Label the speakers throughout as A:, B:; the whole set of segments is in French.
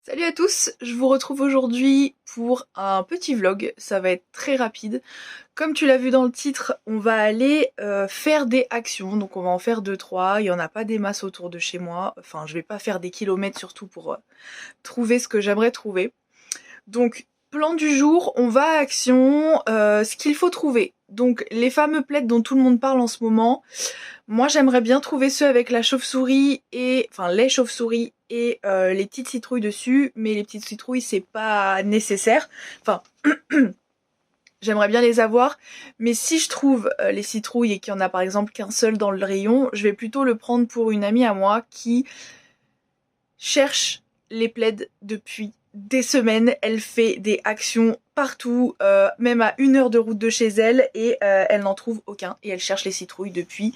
A: Salut à tous, je vous retrouve aujourd'hui pour un petit vlog, ça va être très rapide. Comme tu l'as vu dans le titre, on va aller faire des actions, donc on va en faire 2-3, il n'y en a pas des masses autour de chez moi, enfin je vais pas faire des kilomètres surtout pour trouver ce que j'aimerais trouver. Donc plan du jour, on va à action, ce qu'il faut trouver. Donc les fameux plaids dont tout le monde parle en ce moment. Moi j'aimerais bien trouver ceux avec la chauve-souris et enfin les chauves-souris et les petites citrouilles dessus, mais les petites citrouilles c'est pas nécessaire. Enfin j'aimerais bien les avoir, mais si je trouve les citrouilles et qu'il y en a par exemple qu'un seul dans le rayon, je vais plutôt le prendre pour une amie à moi qui cherche les plaids depuis des semaines. Elle fait des actions partout, même à 1 heure de route de chez elle, et elle n'en trouve aucun. Et elle cherche les citrouilles depuis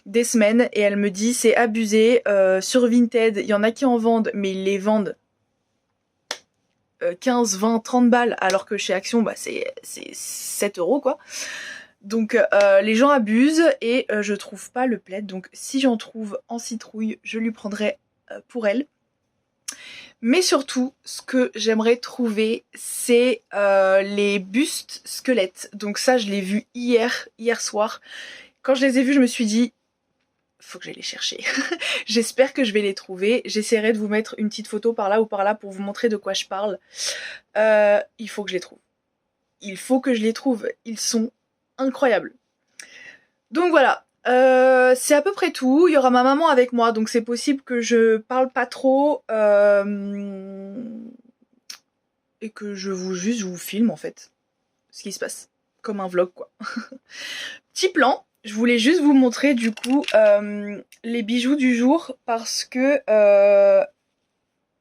A: des semaines, et elle me dit c'est abusé. Sur Vinted, il y en a qui en vendent, mais ils les vendent 15, 20, 30 balles, alors que chez Action, bah, c'est 7 euros quoi. Donc les gens abusent et je trouve pas le plaid. Donc si j'en trouve en citrouille, je lui prendrai pour elle. Mais surtout, ce que j'aimerais trouver, c'est les bustes squelettes. Donc ça, je l'ai vu hier soir. Quand je les ai vus, je me suis dit, faut que j'aille les chercher. J'espère que je vais les trouver. J'essaierai de vous mettre une petite photo par là ou par là pour vous montrer de quoi je parle. Il faut que je les trouve. Il faut que je les trouve. Ils sont incroyables. Donc voilà. C'est à peu près tout. Il y aura ma maman avec moi, donc c'est possible que je parle pas trop et que je vous filme en fait ce qui se passe, comme un vlog quoi. Petit plan, je voulais juste vous montrer du coup les bijoux du jour parce que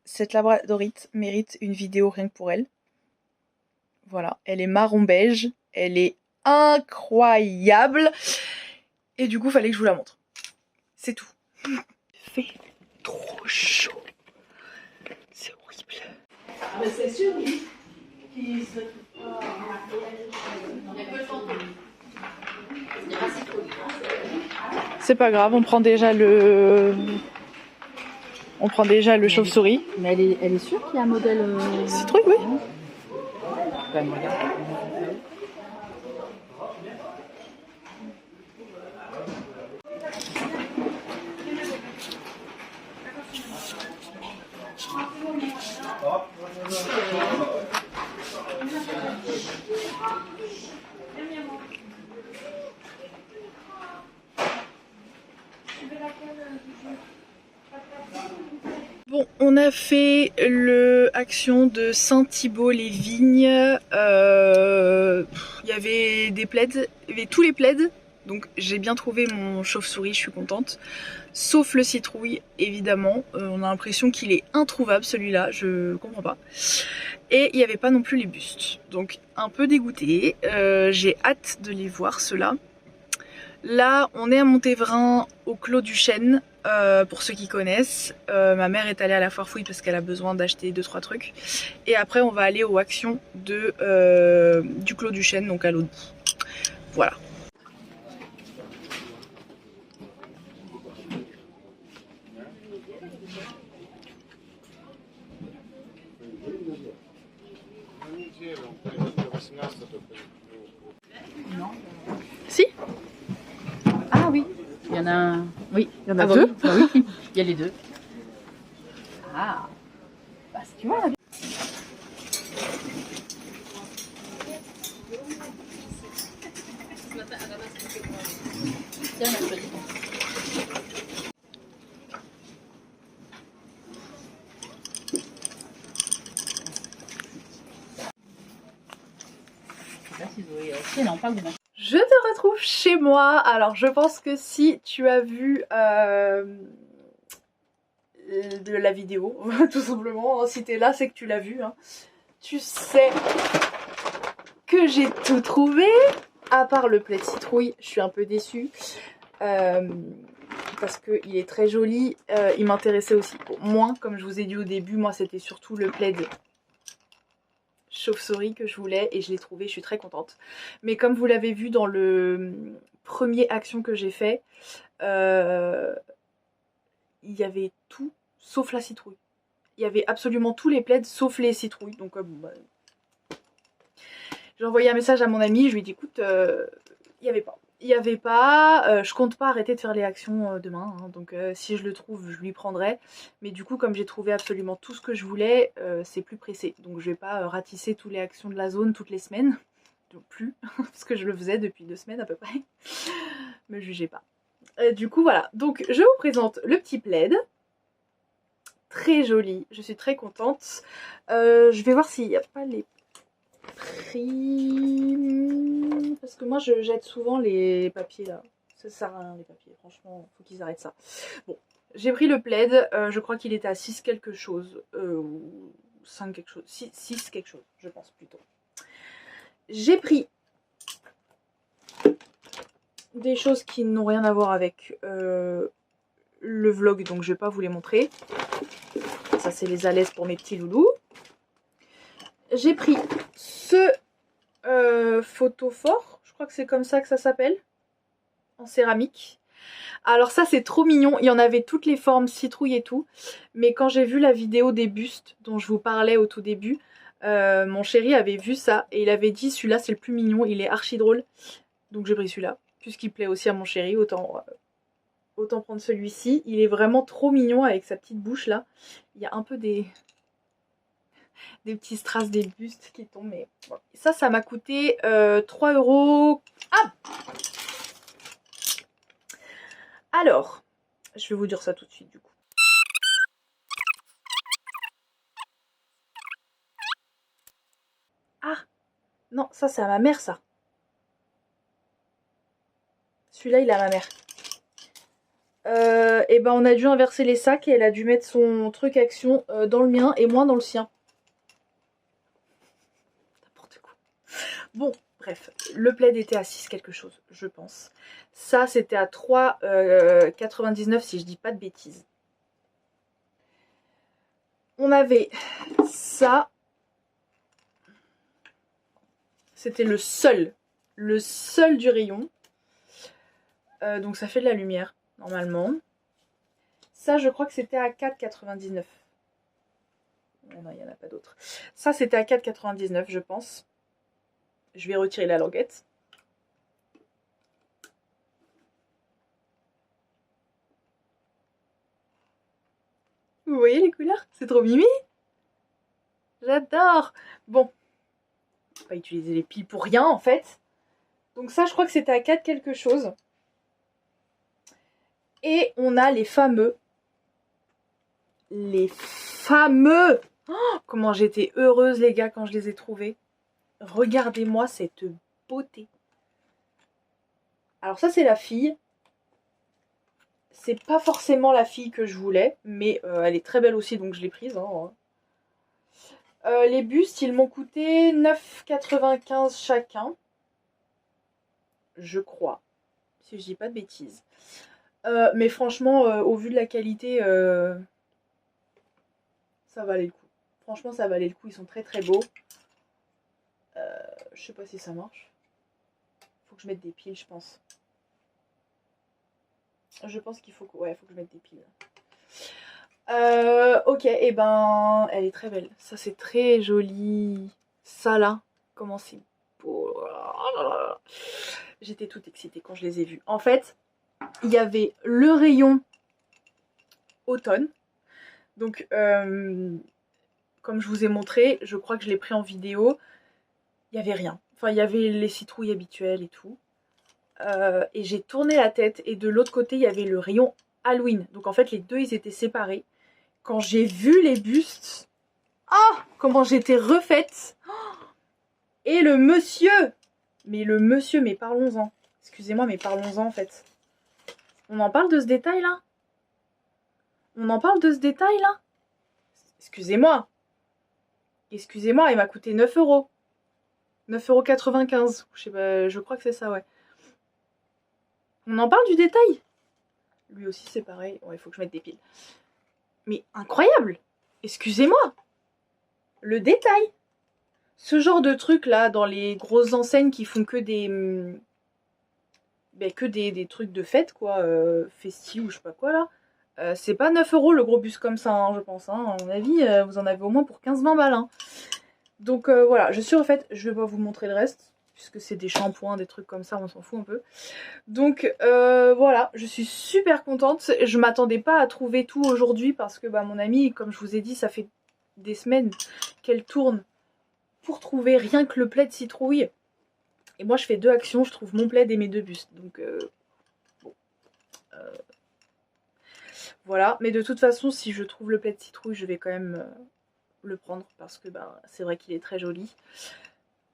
A: cette labradorite mérite une vidéo rien que pour elle. Voilà, elle est marron beige, elle est incroyable. Et du coup, fallait que je vous la montre. C'est tout. Il fait trop chaud. C'est horrible.
B: Mais c'est sûr, oui. Il se retrouve pas. Il y a que le fantôme. Il y a pas si trop.
A: C'est pas grave, on prend déjà le chauve-souris.
B: Mais elle est sûre qu'il y a un modèle.
A: Citrouille, oui.
B: Quand même, regarde.
A: Bon, on a fait le action de Saint-Thibault-les-Vignes. Il y avait des plaids, il y avait tous les plaids. Donc j'ai bien trouvé mon chauve-souris, je suis contente. Sauf le citrouille, évidemment. On a l'impression qu'il est introuvable celui-là, je comprends pas. Et il n'y avait pas non plus les bustes. Donc un peu dégoûtée. J'ai hâte de les voir ceux-là. Là, on est à Montévrain, au Clos du Chêne, pour ceux qui connaissent. Ma mère est allée à la foire fouille parce qu'elle a besoin d'acheter 2-3 trucs. Et après, on va aller aux actions du Clos du Chêne, donc à l'autre bout. Voilà.
B: Non.
A: Si?
B: Ah oui. Il y en a un. Oui.
A: Il y en a deux.
B: Oui. Bah oui. Il y a les deux. Ah. Bah, si tu vois là. Tiens, mercredi.
A: Je te retrouve chez moi. Alors je pense que si tu as vu de la vidéo, tout simplement, si t'es là c'est que tu l'as vu. Hein. Tu sais que j'ai tout trouvé, à part le plaid citrouille. Je suis un peu déçue. Parce qu'il est très joli, il m'intéressait aussi. Bon, moins, comme je vous ai dit au début, moi c'était surtout le plaid chauve-souris que je voulais et je l'ai trouvé, je suis très contente. Mais comme vous l'avez vu dans le premier action que j'ai fait, il y avait tout sauf la citrouille. il y avait absolument tous les plaids sauf les citrouilles. Donc bon, bah, j'ai envoyé un message à mon ami, je lui ai dit écoute, il n'y avait pas. Il n'y avait pas, je compte pas arrêter de faire les actions demain, hein, donc si je le trouve, je lui prendrai. Mais du coup, comme j'ai trouvé absolument tout ce que je voulais, c'est plus pressé. Donc je vais pas ratisser toutes les actions de la zone toutes les semaines. Donc plus, parce que je le faisais depuis 2 semaines à peu près. Me jugez pas. Du coup, voilà. Donc je vous présente le petit plaid. Très joli, je suis très contente. Je vais voir s'il n'y a pas les prix, parce que moi je jette souvent les papiers là, ça sert à rien les papiers, franchement faut qu'ils arrêtent ça. Bon, j'ai pris le plaid, je crois qu'il était à 6 quelque chose, ou 5 quelque chose, 6 quelque chose je pense plutôt. J'ai pris des choses qui n'ont rien à voir avec le vlog, donc je vais pas vous les montrer. Ça c'est les alaises pour mes petits loulous. J'ai pris ce photophore, je crois que c'est comme ça que ça s'appelle, en céramique. Alors ça c'est trop mignon, il y en avait toutes les formes, citrouille et tout, mais quand j'ai vu la vidéo des bustes dont je vous parlais au tout début, mon chéri avait vu ça et il avait dit celui-là c'est le plus mignon, il est archi drôle, donc j'ai pris celui-là, puisqu'il plaît aussi à mon chéri, autant prendre celui-ci. Il est vraiment trop mignon avec sa petite bouche là, il y a un peu des petits strass des bustes qui tombent, mais bon. Ça m'a coûté 3 €. Ah, alors, je vais vous dire ça tout de suite du coup. Ah, non, ça c'est à ma mère ça. Celui-là il est à ma mère. Et ben on a dû inverser les sacs et elle a dû mettre son truc action dans le mien et moi dans le sien. N'importe quoi. Bon, bref, le plaid était à 6 quelque chose, je pense. Ça c'était à 3,99 si je dis pas de bêtises. On avait ça. C'était le seul du rayon. Donc ça fait de la lumière, normalement. Ça, je crois que c'était à 4,99. Non, il n'y en a pas d'autres. Ça, c'était à 4,99, je pense. Je vais retirer la languette. Vous voyez les couleurs? C'est trop mimi. J'adore. Bon, on va pas utiliser les piles pour rien, en fait. Donc ça, je crois que c'était à 4 quelque chose. Et on a les fameux. Oh, comment j'étais heureuse, les gars, quand je les ai trouvés. Regardez-moi cette beauté. Alors ça, c'est la fille. C'est pas forcément la fille que je voulais, mais elle est très belle aussi, donc je l'ai prise. Hein. Les bustes, ils m'ont coûté 9,95 chacun. Je crois. Si je dis pas de bêtises. Mais franchement, au vu de la qualité, ça valait le coup. Franchement, ça valait le coup. Ils sont très très beaux. Je sais pas si ça marche. Faut que je mette des piles, je pense. Je pense qu'il faut que... Ouais, faut que je mette des piles. Ok, et ben... Elle est très belle. Ça, c'est très joli. Ça, là, comment c'est beau. J'étais toute excitée quand je les ai vus. En fait, il y avait le rayon automne. Donc, comme je vous ai montré, je crois que je l'ai pris en vidéo. Il n'y avait rien. Enfin, il y avait les citrouilles habituelles et tout. Et j'ai tourné la tête et de l'autre côté il y avait le rayon Halloween, donc en fait les deux ils étaient séparés. Quand j'ai vu les bustes, ah, comment j'étais refaite. Et le monsieur, mais parlons-en, excusez-moi, mais parlons-en en fait. On en parle de ce détail là? Excusez-moi, il m'a coûté 9 €. 9,95 €, je sais pas, je crois que c'est ça, ouais. On en parle du détail? Lui aussi c'est pareil. Ouais, il faut que je mette des piles. Mais incroyable! Excusez-moi! Le détail! Ce genre de truc là, dans les grosses enseignes qui font que des... Ben, que des trucs de fête quoi, festi ou je sais pas quoi là. C'est pas 9 € le gros bus comme ça, hein, je pense. Hein. À mon avis, vous en avez au moins pour 15-20 balles. Hein. Donc voilà, je suis refaite. Je vais pas vous montrer le reste, puisque c'est des shampoings, des trucs comme ça, on s'en fout un peu. Donc voilà, je suis super contente. Je m'attendais pas à trouver tout aujourd'hui, parce que bah, mon amie, comme je vous ai dit, ça fait des semaines qu'elle tourne pour trouver rien que le plaid citrouille. Et moi, je fais 2 actions, je trouve mon plaid et mes 2 bustes. Donc bon. Voilà, mais de toute façon, si je trouve le plaid citrouille, je vais quand même le prendre parce que bah, c'est vrai qu'il est très joli.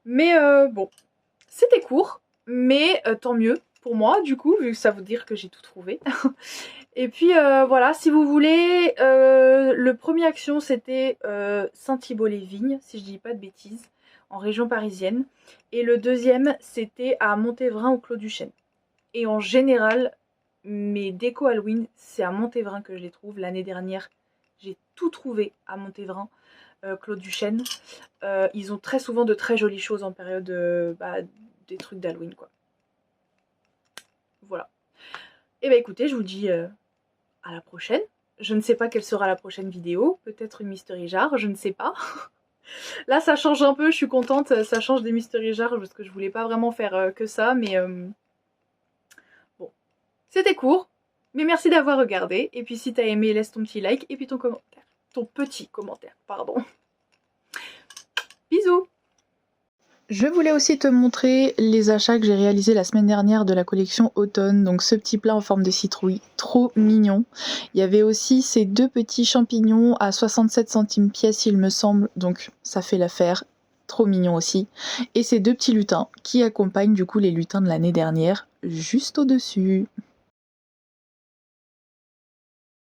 A: Mais bon, c'était court, mais tant mieux pour moi du coup, vu que ça veut dire que j'ai tout trouvé. Et puis voilà, si vous voulez, le premier action c'était Saint-Thibault-les-Vignes, si je dis pas de bêtises, en région parisienne. Et le deuxième c'était à Montévrain au Clos du Chêne. Et en général, mes décos Halloween, c'est à Montévrain que je les trouve. L'année dernière, j'ai tout trouvé à Montévrain, Clos du Chêne. Ils ont très souvent de très jolies choses en période des trucs d'Halloween, quoi. Voilà. Et bah écoutez, je vous dis à la prochaine. Je ne sais pas quelle sera la prochaine vidéo. Peut-être une mystery jar, je ne sais pas. Là, ça change un peu, je suis contente. Ça change des mystery jars parce que je voulais pas vraiment faire que ça, mais bon. C'était court, mais merci d'avoir regardé. Et puis si t'as aimé, laisse ton petit like et puis ton commentaire. Ton petit commentaire, pardon. Bisous! Je voulais aussi te montrer les achats que j'ai réalisés la semaine dernière de la collection automne. Donc ce petit plat en forme de citrouille, trop mignon. Il y avait aussi ces 2 petits champignons à 67 centimes pièce il me semble. Donc ça fait l'affaire, trop mignon aussi. Et ces 2 petits lutins qui accompagnent du coup les lutins de l'année dernière juste au-dessus.